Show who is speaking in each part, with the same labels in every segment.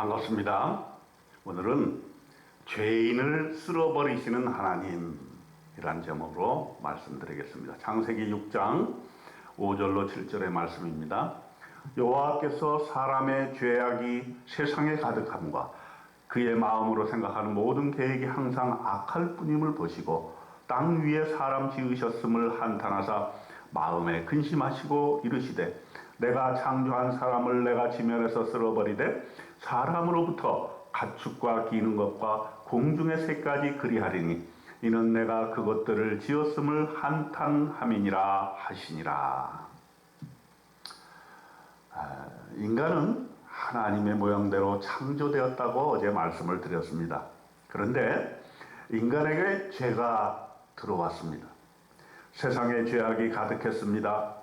Speaker 1: 반갑습니다. 오늘은 죄인을 쓸어버리시는 하나님이란 제목으로 말씀드리겠습니다. 창세기 6장 5절로 7절의 말씀입니다. 여호와께서 사람의 죄악이 세상에 가득함과 그의 마음으로 생각하는 모든 계획이 항상 악할 뿐임을 보시고 땅 위에 사람 지으셨음을 한탄하사 마음에 근심하시고 이르시되 내가 창조한 사람을 내가 지면에서 쓸어버리되 사람으로부터 가축과 기는 것과 공중의 새까지 그리하리니 이는 내가 그것들을 지었음을 한탄함이니라 하시니라. 인간은 하나님의 모양대로 창조되었다고 어제 말씀을 드렸습니다. 그런데 인간에게 죄가 들어왔습니다. 세상에 죄악이 가득했습니다.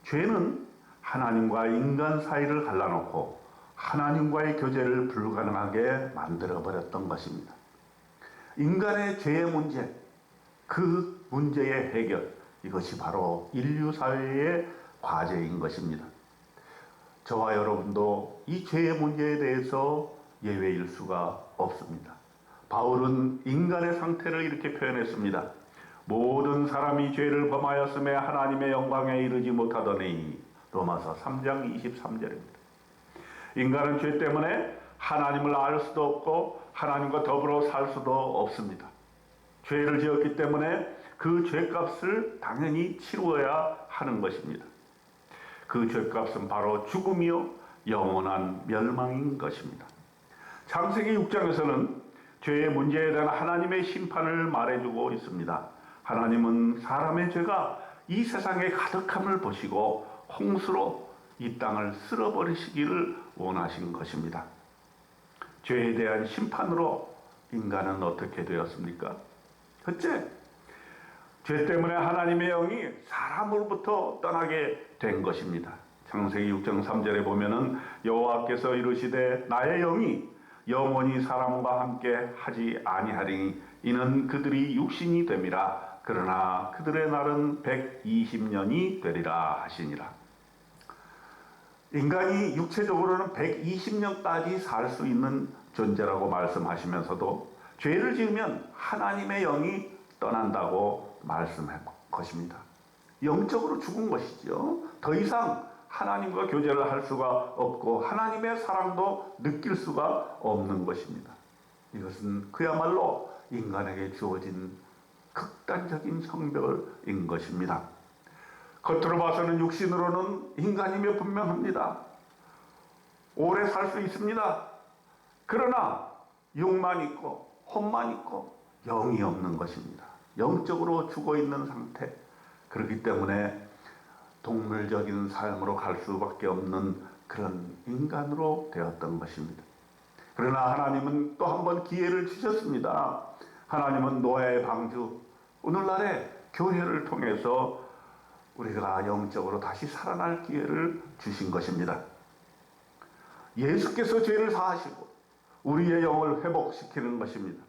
Speaker 1: 죄는 하나님과 인간 사이를 갈라놓고 하나님과의 교제를 불가능하게 만들어버렸던 것입니다. 인간의 죄의 문제, 그 문제의 해결, 이것이 바로 인류 사회의 과제인 것입니다. 저와 여러분도 이 죄의 문제에 대해서 예외일 수가 없습니다. 바울은 인간의 상태를 이렇게 표현했습니다. 모든 사람이 죄를 범하였음에 하나님의 영광에 이르지 못하더니. 로마서 3장 23절입니다. 인간은 죄 때문에 하나님을 알 수도 없고 하나님과 더불어 살 수도 없습니다. 죄를 지었기 때문에 그 죄값을 당연히 치루어야 하는 것입니다. 그 죄값은 바로 죽음이요 영원한 멸망인 것입니다. 창세기 6장에서는 죄의 문제에 대한 하나님의 심판을 말해주고 있습니다. 하나님은 사람의 죄가 이 세상에 가득함을 보시고 홍수로 이 땅을 쓸어버리시기를 원하신 것입니다. 죄에 대한 심판으로 인간은 어떻게 되었습니까? 첫째, 죄 때문에 하나님의 영이 사람으로부터 떠나게 된 것입니다. 창세기 6장 3절에 보면은 여호와께서 이르시되 나의 영이 영원히 사람과 함께 하지 아니하리니 이는 그들이 육신이 됨이라. 그러나 그들의 날은 120년이 되리라 하시니라. 인간이 육체적으로는 120년까지 살 수 있는 존재라고 말씀하시면서도 죄를 지으면 하나님의 영이 떠난다고 말씀한 것입니다. 영적으로 죽은 것이죠. 더 이상 하나님과 교제를 할 수가 없고 하나님의 사랑도 느낄 수가 없는 것입니다. 이것은 그야말로 인간에게 주어진 극단적인 성별인 것입니다. 겉으로 봐서는 육신으로는 인간이며 분명합니다. 오래 살 수 있습니다. 그러나 육만 있고 혼만 있고 영이 없는 것입니다. 영적으로 죽어있는 상태. 그렇기 때문에 동물적인 삶으로 갈 수밖에 없는 그런 인간으로 되었던 것입니다. 그러나 하나님은 또 한 번 기회를 주셨습니다. 하나님은 노아의 방주, 오늘날의 교회를 통해서 우리가 영적으로 다시 살아날 기회를 주신 것입니다. 예수께서 죄를 사하시고 우리의 영을 회복시키는 것입니다.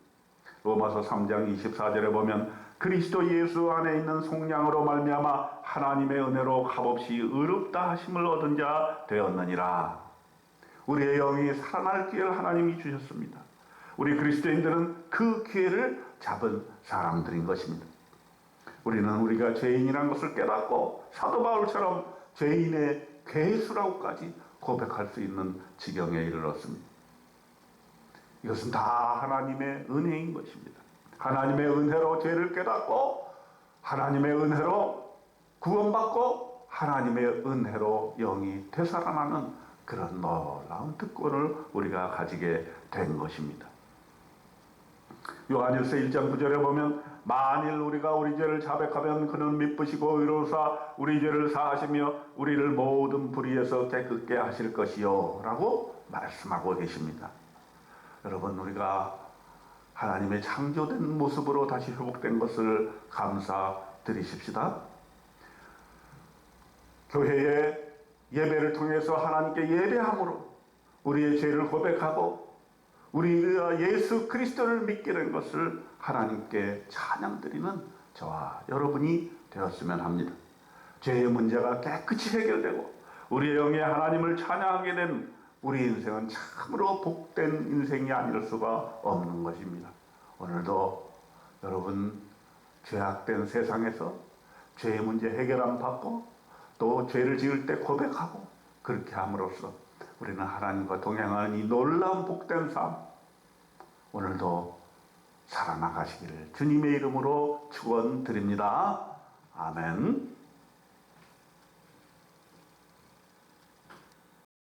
Speaker 1: 로마서 3장 24절에 보면 그리스도 예수 안에 있는 속량으로 말미암아 하나님의 은혜로 값없이 의롭다 하심을 얻은 자 되었느니라. 우리의 영이 살아날 기회를 하나님이 주셨습니다. 우리 그리스도인들은 그 기회를 잡은 사람들인 것입니다. 우리는 우리가 죄인이라는 것을 깨닫고 사도 바울처럼 죄인의 괴수라고까지 고백할 수 있는 지경에 이르렀습니다. 이것은 다 하나님의 은혜인 것입니다. 하나님의 은혜로 죄를 깨닫고 하나님의 은혜로 구원받고 하나님의 은혜로 영이 되살아나는 그런 놀라운 특권을 우리가 가지게 된 것입니다. 요한일서 1장 9절에 보면 만일 우리가 우리 죄를 자백하면 그는 미쁘시고 의로우사 우리 죄를 사하시며 우리를 모든 불의에서 깨끗게 하실 것이요 라고 말씀하고 계십니다. 여러분, 우리가 하나님의 창조된 모습으로 다시 회복된 것을 감사드리십시다. 교회의 예배를 통해서 하나님께 예배함으로 우리의 죄를 고백하고 우리가 예수 그리스도를 믿게 된 것을 하나님께 찬양드리는 저와 여러분이 되었으면 합니다. 죄의 문제가 깨끗이 해결되고 우리의 영에 하나님을 찬양하게 된 우리 인생은 참으로 복된 인생이 아닐 수가 없는 것입니다. 오늘도 여러분 죄악된 세상에서 죄의 문제 해결 안 받고 또 죄를 지을 때 고백하고 그렇게 함으로써 우리는 하나님과 동행하는 이 놀라운 복된 삶 오늘도 살아나가시기를 주님의 이름으로 축원드립니다. 아멘.